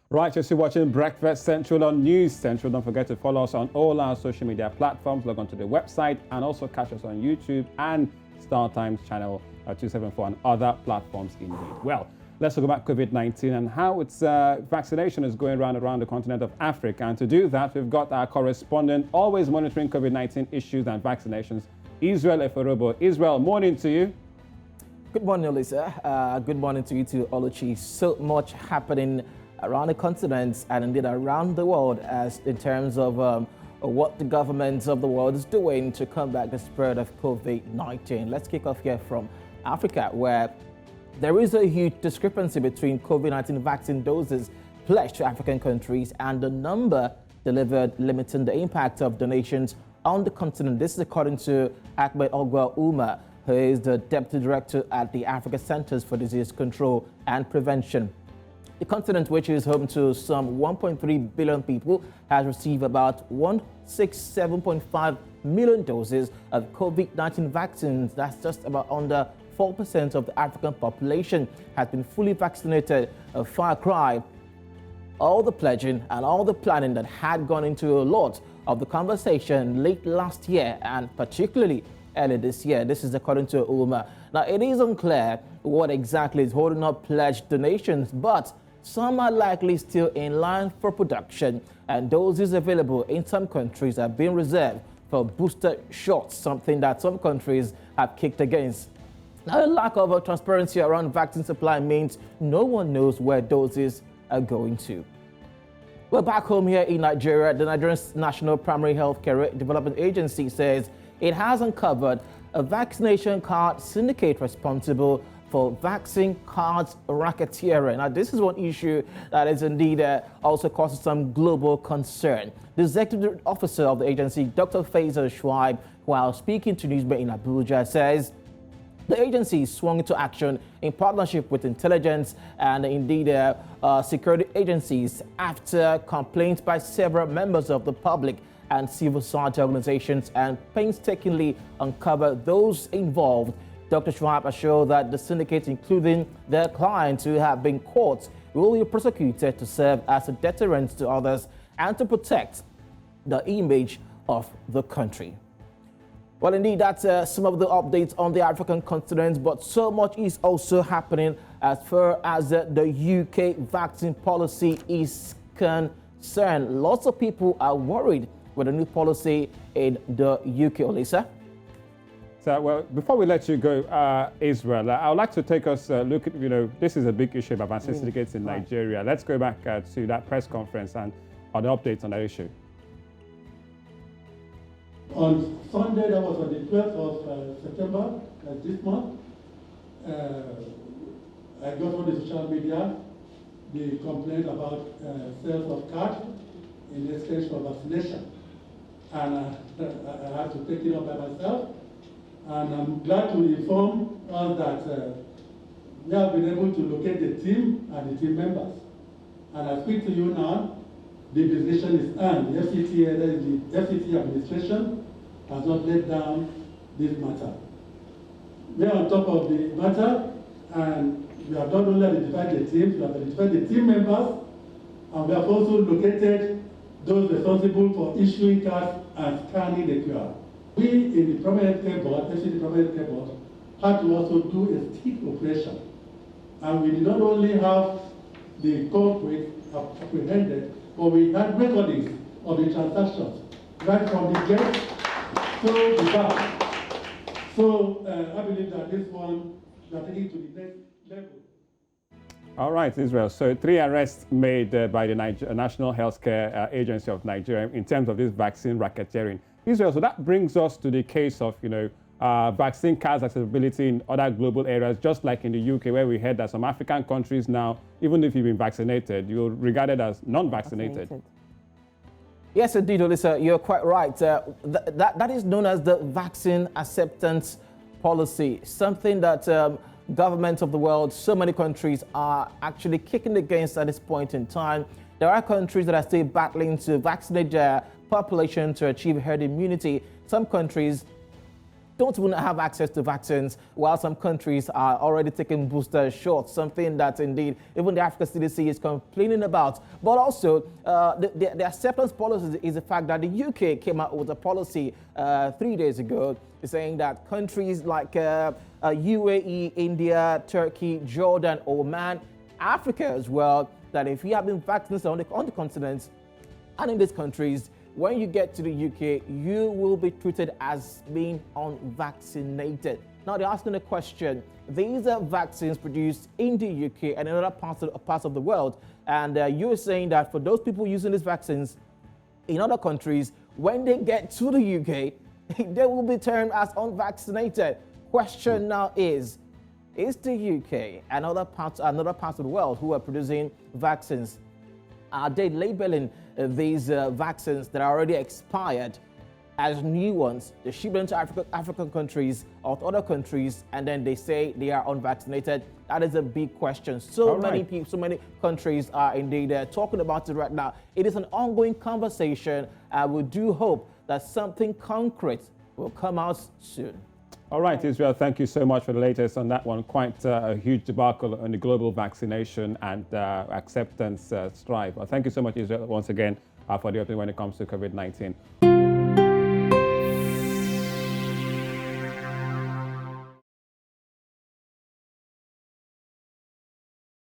Right, you're still watching Breakfast Central on News Central. Don't forget to follow us on all our social media platforms. Log on to the website and also catch us on YouTube and Star Times channel 274 and other platforms indeed. Well, let's talk about COVID-19 and how its vaccination is going around the continent of Africa. And to do that, we've got our correspondent always monitoring COVID-19 issues and vaccinations, Israel Eforobo. Israel, morning to you. Good morning, Lisa. Good morning to you too, Oluchi. So much happening around the continent and indeed around the world as in terms of what the governments of the world is doing to combat the spread of COVID-19. Let's kick off here from Africa, where there is a huge discrepancy between COVID-19 vaccine doses pledged to African countries and the number delivered, limiting the impact of donations on the continent. This is according to Ahmed Ogwa Uma, who is the Deputy Director at the Africa Centers for Disease Control and Prevention. The continent, which is home to some 1.3 billion people, has received about 167.5 million doses of COVID-19 vaccines. That's just about under 4% of the African population has been fully vaccinated. A far cry. All the pledging and all the planning that had gone into a lot of the conversation late last year and particularly early this year. This is according to UMA. Now, it is unclear what exactly is holding up pledged donations, but some are likely still in line for production, and doses available in some countries are being reserved for booster shots, something that some countries have kicked against. Now, a lack of transparency around vaccine supply means no one knows where doses are going to. Well, back home here in Nigeria, the Nigerian National Primary Healthcare Development Agency says it has uncovered a vaccination card syndicate responsible for vaccine cards racketeering. Now, this is one issue that is indeed also causes some global concern. The executive officer of the agency, Dr. Faisal Shuaib, while speaking to Newsmaker in Abuja, says the agency swung into action in partnership with intelligence and indeed security agencies after complaints by several members of the public and civil society organizations and painstakingly uncover those involved. Dr. Schwab assured that the syndicate, including their clients who have been caught, will be prosecuted to serve as a deterrent to others and to protect the image of the country. Well, indeed, that's some of the updates on the African continent, but so much is also happening as far as the UK vaccine policy is concerned. Lots of people are worried with the new policy in the UK. Olisa? So, well, before we let you go, Israel, I would like to take us a look at, this is a big issue about vaccine syndicates in Nigeria. Let's go back to that press conference and on the updates on that issue. On Sunday, that was on the 12th of September, this month, I got on the social media the complaint about sales of cards in exchange for vaccination. And I had to take it up by myself. And I'm glad to inform us that we have been able to locate the team and the team members. And I speak to you now, the investigation is earned. The FCT administration has not laid down this matter. We are on top of the matter, and we have not only identified the teams, we have identified the team members, and we have also located those responsible for issuing cards and scanning the QR. We in the Primary Healthcare Board, FCT Primary Healthcare Board, had to also do a stick operation. And we did not only have the culprit apprehended, but we had recordings of the transactions right from the get to the back. So I believe that this one, we are taking to the next level. All right, Israel. So 3 arrests made by the National Healthcare Agency of Nigeria in terms of this vaccine racketeering. Israel, so that brings us to the case of, vaccine cards accessibility in other global areas, just like in the UK, where we heard that some African countries now, even if you've been vaccinated, you're regarded as non-vaccinated. Yes, indeed, Olisa, you're quite right. That is known as the vaccine acceptance policy, something that governments of the world, so many countries are actually kicking against at this point in time. There are countries that are still battling to vaccinate their population to achieve herd immunity. Some countries don't even have access to vaccines, while some countries are already taking booster shots, something that indeed even the Africa CDC is complaining about. But also, the acceptance policy is the fact that the UK came out with a policy 3 days ago saying that countries like UAE, India, Turkey, Jordan, Oman, Africa as well, that if you have been vaccinated on the continent and in these countries, when you get to the UK, you will be treated as being unvaccinated. Now they're asking a question. These are vaccines produced in the UK and in other parts of the world. And you're saying that for those people using these vaccines in other countries, when they get to the UK, they will be termed as unvaccinated. Question now is the UK and other parts of the world who are producing vaccines, are they labeling these vaccines that are already expired as new ones? They ship them to African countries or to other countries, and then they say they are unvaccinated. That is a big question. So many people, so many countries are indeed talking about it right now. It is an ongoing conversation. We do hope that something concrete will come out soon. All right, Israel, thank you so much for the latest on that one. Quite a huge debacle on the global vaccination and acceptance strive. Thank you so much, Israel, once again, for the update when it comes to COVID-19.